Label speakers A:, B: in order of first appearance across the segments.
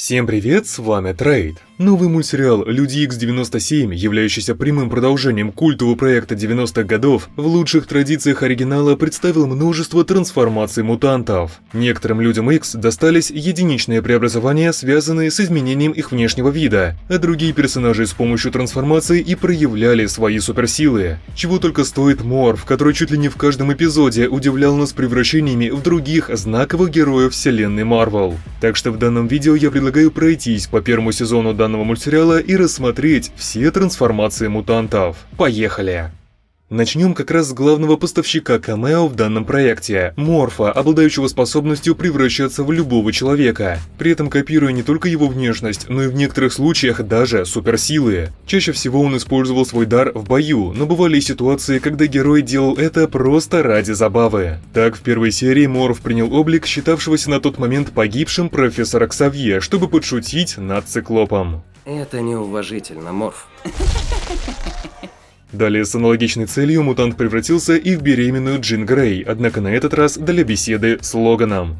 A: Всем привет, с вами Трейд. Новый мультсериал «Люди Икс 97», являющийся прямым продолжением культового проекта 90-х годов, в лучших традициях оригинала представил множество трансформаций мутантов. Некоторым людям Икс достались единичные преобразования, связанные с изменением их внешнего вида, а другие персонажи с помощью трансформации и проявляли свои суперсилы. Чего только стоит Морф, который чуть ли не в каждом эпизоде удивлял нас превращениями в других знаковых героев вселенной Марвел. Так что в данном видео я предлагаю пройтись по первому сезону данного мультсериала и рассмотреть все трансформации мутантов. Поехали! Начнем как раз с главного поставщика камео в данном проекте – Морфа, обладающего способностью превращаться в любого человека, при этом копируя не только его внешность, но и в некоторых случаях даже суперсилы. Чаще всего он использовал свой дар в бою, но бывали и ситуации, когда герой делал это просто ради забавы. Так, в первой серии Морф принял облик считавшегося на тот момент погибшим профессора Ксавье, чтобы подшутить над Циклопом.
B: Это неуважительно, Морф.
A: Далее с аналогичной целью мутант превратился и в беременную Джин Грей, однако на этот раз для беседы с Логаном.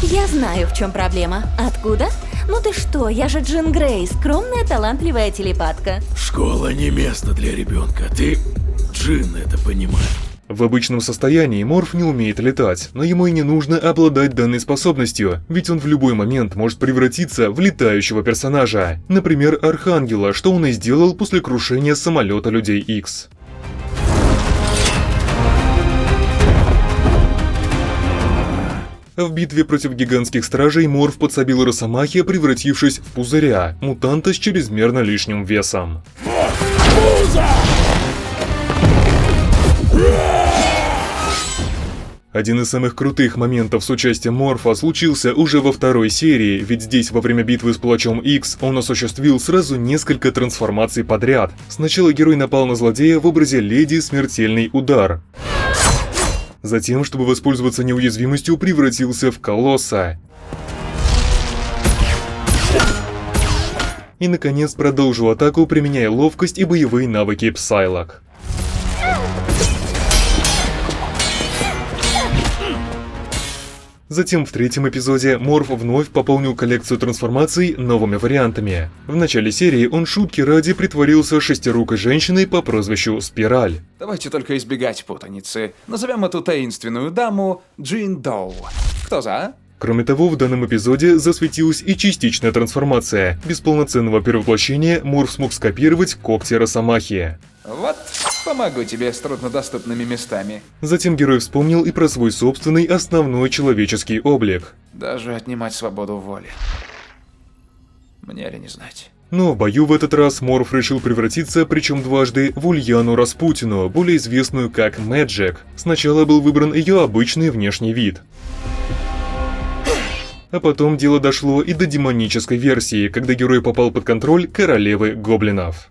C: Я знаю, в чем проблема. Откуда? Ну ты что, я же Джин Грей, скромная, талантливая телепатка.
D: Школа не место для ребенка. Ты, Джин, это понимаешь.
A: В обычном состоянии Морф не умеет летать, но ему и не нужно обладать данной способностью, ведь он в любой момент может превратиться в летающего персонажа, например, Архангела, что он и сделал после крушения самолета Людей Икс. В битве против гигантских стражей Морф подсобил Росомахе, превратившись в пузыря, мутанта с чрезмерно лишним весом. Один из самых крутых моментов с участием Морфа случился уже во второй серии, ведь здесь во время битвы с Палачом Икс он осуществил сразу несколько трансформаций подряд. Сначала герой напал на злодея в образе Леди Смертельный Удар. Затем, чтобы воспользоваться неуязвимостью, превратился в Колосса. И наконец продолжил атаку, применяя ловкость и боевые навыки Псайлок. Затем в третьем эпизоде Морф вновь пополнил коллекцию трансформаций новыми вариантами. В начале серии он шутки ради притворился шестирукой женщиной по прозвищу Спираль.
E: Давайте только избегать путаницы. Назовем эту таинственную даму Джин Доу. Кто за?
A: Кроме того, в данном эпизоде засветилась и частичная трансформация. Без полноценного перевоплощения Морф смог скопировать когти Росомахи.
E: Вот, помогу тебе с труднодоступными местами.
A: Затем герой вспомнил и про свой собственный основной человеческий облик.
E: Даже отнимать свободу воли. Мне ли не знать.
A: Но в бою в этот раз Морф решил превратиться, причем дважды, в Ульяну Распутину, более известную как Мэджик. Сначала был выбран ее обычный внешний вид. А потом дело дошло и до демонической версии, когда герой попал под контроль королевы гоблинов.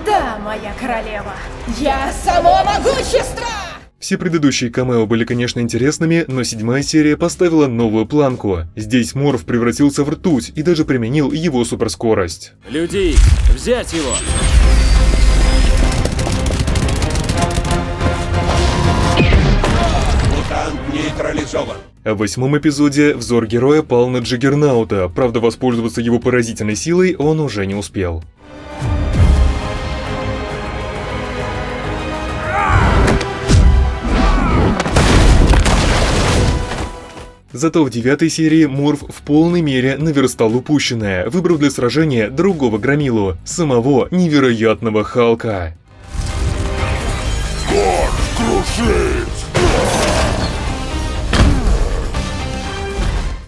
F: Да, моя королева, я само могущество!
A: Все предыдущие камео были, конечно, интересными, но седьмая серия поставила новую планку. Здесь Морф превратился в ртуть и даже применил его суперскорость.
D: Люди Икс, взять его!
E: Нейтрализован.
A: А в восьмом эпизоде взор героя пал на Джиггернаута, правда воспользоваться его поразительной силой он уже не успел. Зато в девятой серии Морф в полной мере наверстал упущенное, выбрав для сражения другого громилу, самого невероятного Халка.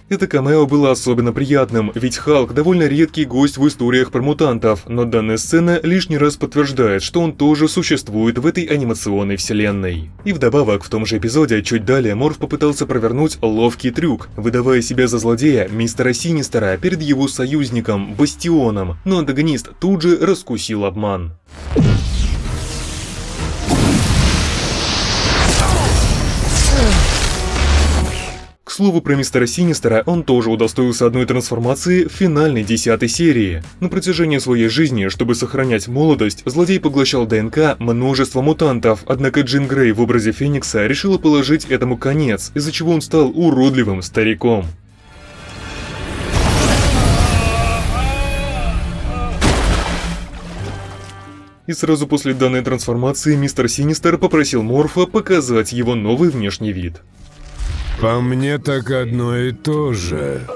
A: Это камео было особенно приятным, ведь Халк довольно редкий гость в историях про мутантов, но данная сцена лишний раз подтверждает, что он тоже существует в этой анимационной вселенной. И вдобавок, в том же эпизоде, чуть далее, Морф попытался провернуть ловкий трюк, выдавая себя за злодея мистера Синистера перед его союзником Бастионом, но антагонист тут же раскусил обман. К слову про мистера Синистера, он тоже удостоился одной трансформации в финальной 10-й серии. На протяжении своей жизни, чтобы сохранять молодость, злодей поглощал ДНК множества мутантов, однако Джин Грей в образе Феникса решила положить этому конец, из-за чего он стал уродливым стариком. И сразу после данной трансформации мистер Синистер попросил Морфа показать его новый внешний вид.
G: По мне так одно и то же.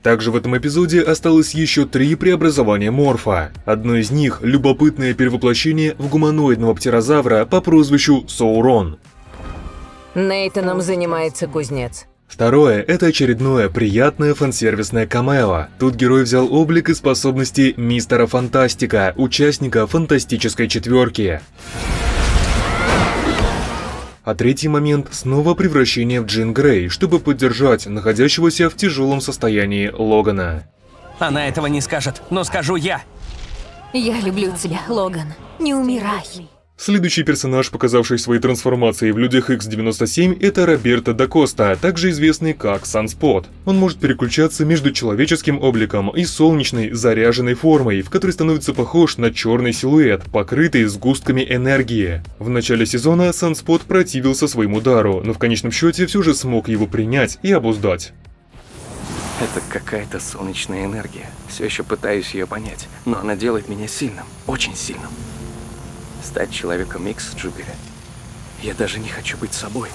A: Также в этом эпизоде осталось еще 3 преобразования Морфа. Одно из них – любопытное перевоплощение в гуманоидного птерозавра по прозвищу Саурон.
H: Нейтаном занимается кузнец.
A: Второе – это очередное приятное фансервисное камео. Тут герой взял облик и способности Мистера Фантастика, участника Фантастической четверки. А третий момент – снова превращение в Джин Грей, чтобы поддержать находящегося в тяжелом состоянии Логана.
I: Она этого не скажет, но скажу я.
C: Я люблю тебя, Логан. Не умирай.
A: Следующий персонаж, показавший свои трансформации в Людях Икс-97, это Роберто да Коста, также известный как Санспот. Он может переключаться между человеческим обликом и солнечной заряженной формой, в которой становится похож на черный силуэт, покрытый сгустками энергии. В начале сезона Санспот противился своему дару, но в конечном счете все же смог его принять и обуздать.
B: Это какая-то солнечная энергия. Все еще пытаюсь ее понять, но она делает меня сильным, очень сильным. Стать человеком Икс, Джугере. Я даже не хочу быть собой.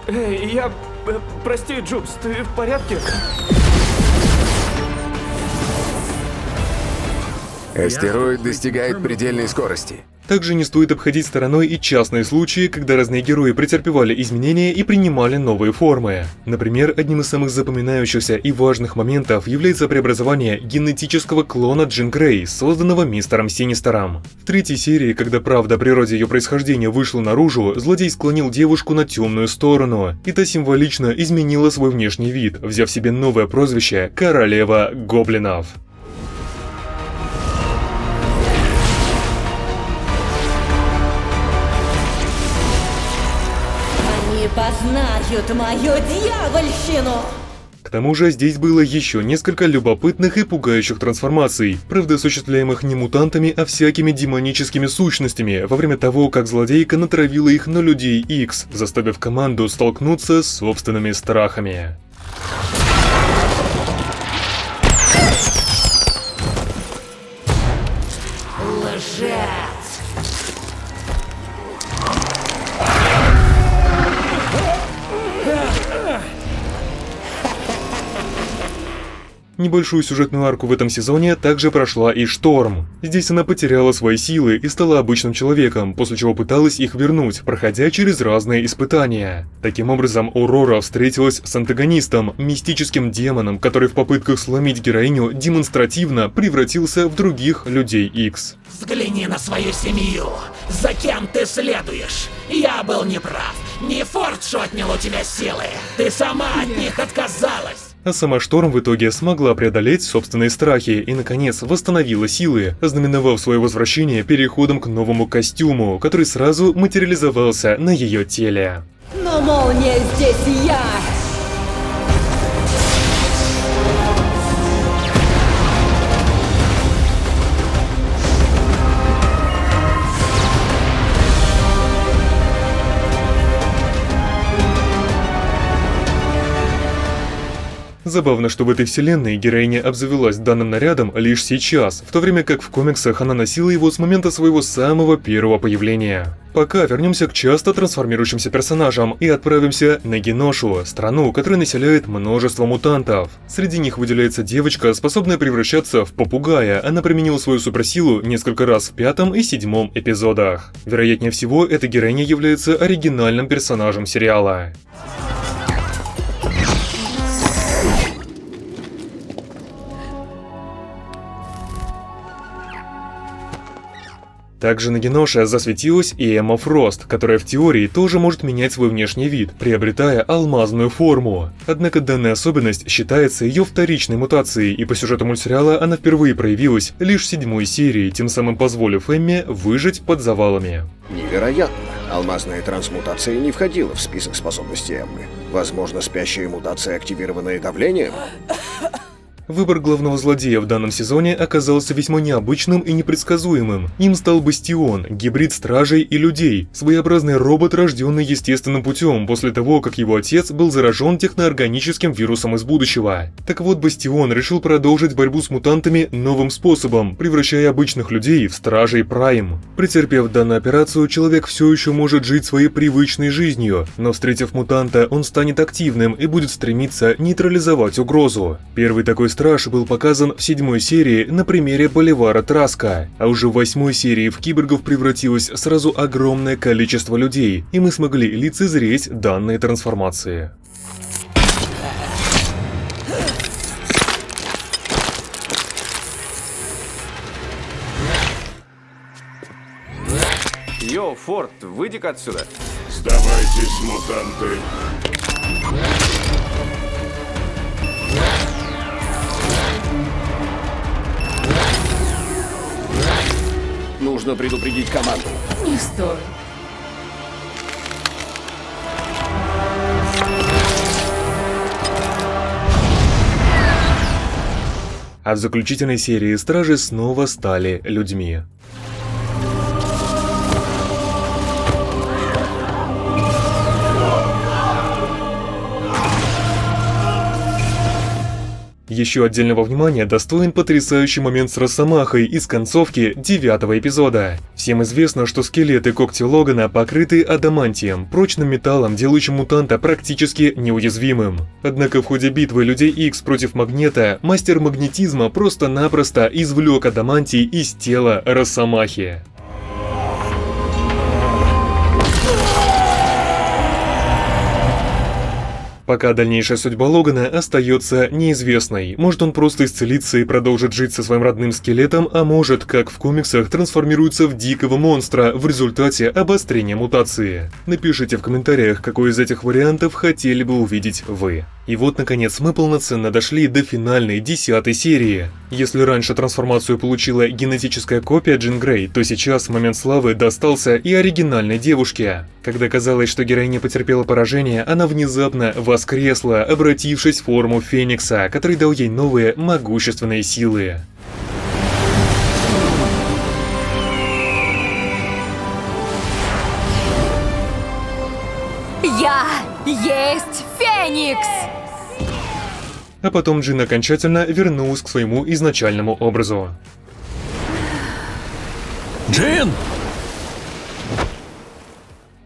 I: Эй, прости, Джубс, ты в порядке?
G: Астероид достигает предельной скорости.
A: Также не стоит обходить стороной и частные случаи, когда разные герои претерпевали изменения и принимали новые формы. Например, одним из самых запоминающихся и важных моментов является преобразование генетического клона Джин Грей, созданного мистером Синистером. В 3-й серии, когда правда о природе ее происхождения вышла наружу, злодей склонил девушку на темную сторону, и та символично изменила свой внешний вид, взяв себе новое прозвище «Королева Гоблинов».
C: Познают мою дьявольщину!
A: К тому же здесь было еще несколько любопытных и пугающих трансформаций, правда осуществляемых не мутантами, а всякими демоническими сущностями, во время того, как злодейка натравила их на Людей Икс, заставив команду столкнуться с собственными страхами. Небольшую сюжетную арку в этом сезоне также прошла и Шторм. Здесь она потеряла свои силы и стала обычным человеком, после чего пыталась их вернуть, проходя через разные испытания. Таким образом, Аурора встретилась с антагонистом, мистическим демоном, который в попытках сломить героиню демонстративно превратился в других Людей Икс.
D: Взгляни на свою семью. За кем ты следуешь? Я был неправ. Не Фордшу отнял у тебя силы. Ты сама от них отказалась.
A: А сама Шторм в итоге смогла преодолеть собственные страхи и, наконец, восстановила силы, ознаменовав свое возвращение переходом к новому костюму, который сразу материализовался на ее теле.
C: Но молния здесь я!
A: Забавно, что в этой вселенной героиня обзавелась данным нарядом лишь сейчас, в то время как в комиксах она носила его с момента своего самого первого появления. Пока вернемся к часто трансформирующимся персонажам и отправимся на Геношу, страну, которая населяет множество мутантов. Среди них выделяется девочка, способная превращаться в попугая. Она применила свою суперсилу несколько раз в 5-м и 7-м эпизодах. Вероятнее всего, эта героиня является оригинальным персонажем сериала. Также на Геноше засветилась и Эмма Фрост, которая в теории тоже может менять свой внешний вид, приобретая алмазную форму. Однако данная особенность считается ее вторичной мутацией, и по сюжету мультсериала она впервые проявилась лишь в 7-й серии, тем самым позволив Эмме выжить под завалами.
J: Невероятно. Алмазная трансмутация не входила в список способностей Эммы. Возможно, спящая мутация, активированная давлением?
A: Выбор главного злодея в данном сезоне оказался весьма необычным и непредсказуемым. Им стал Бастион, гибрид стражей и людей, своеобразный робот, рожденный естественным путем после того, как его отец был заражен техноорганическим вирусом из будущего. Так вот, Бастион решил продолжить борьбу с мутантами новым способом, превращая обычных людей в стражей Прайм. Претерпев данную операцию, человек все еще может жить своей привычной жизнью, но встретив мутанта, он станет активным и будет стремиться нейтрализовать угрозу. Первый такой страж был показан в 7-й серии на примере Боливара Траска, а уже в 8-й серии в киборгов превратилось сразу огромное количество людей, и мы смогли лицезреть данные трансформации.
I: Йоу, Форд, выйди-ка отсюда.
G: Сдавайтесь, мутанты.
J: Нужно предупредить команду.
F: Не стоит.
A: А в заключительной серии стражи снова стали людьми. Еще отдельного внимания достоин потрясающий момент с Росомахой из концовки 9-го эпизода. Всем известно, что скелеты когти Логана покрыты адамантием, прочным металлом, делающим мутанта практически неуязвимым. Однако в ходе битвы Людей Икс против Магнета, мастер магнетизма просто-напросто извлек адамантий из тела Росомахи. Пока дальнейшая судьба Логана остается неизвестной. Может, он просто исцелится и продолжит жить со своим родным скелетом, а может, как в комиксах, трансформируется в дикого монстра в результате обострения мутации. Напишите в комментариях, какой из этих вариантов хотели бы увидеть вы. И вот, наконец, мы полноценно дошли до финальной 10-й серии. Если раньше трансформацию получила генетическая копия Джин Грей, то сейчас момент славы достался и оригинальной девушке. Когда казалось, что героиня потерпела поражение, она внезапно воскресла, обратившись в форму Феникса, который дал ей новые могущественные силы.
C: Я есть Феникс!
A: А потом Джин окончательно вернулась к своему изначальному образу.
G: Джин!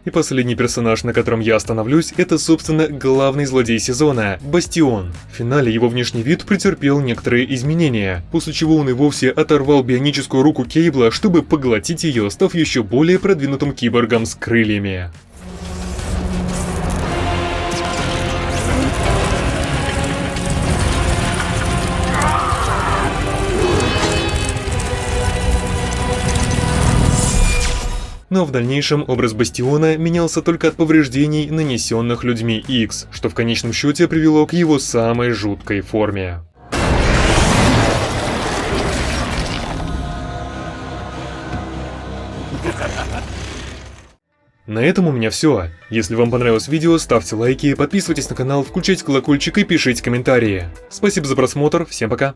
A: И последний персонаж, на котором я остановлюсь, это, собственно, главный злодей сезона – Бастион. В финале его внешний вид претерпел некоторые изменения, после чего он и вовсе оторвал бионическую руку Кейбла, чтобы поглотить ее, став еще более продвинутым киборгом с крыльями. Но в дальнейшем образ Бастиона менялся только от повреждений, нанесенных людьми Икс, что в конечном счете привело к его самой жуткой форме. На этом у меня все. Если вам понравилось видео, ставьте лайки, подписывайтесь на канал, включайте колокольчик и пишите комментарии. Спасибо за просмотр, всем пока!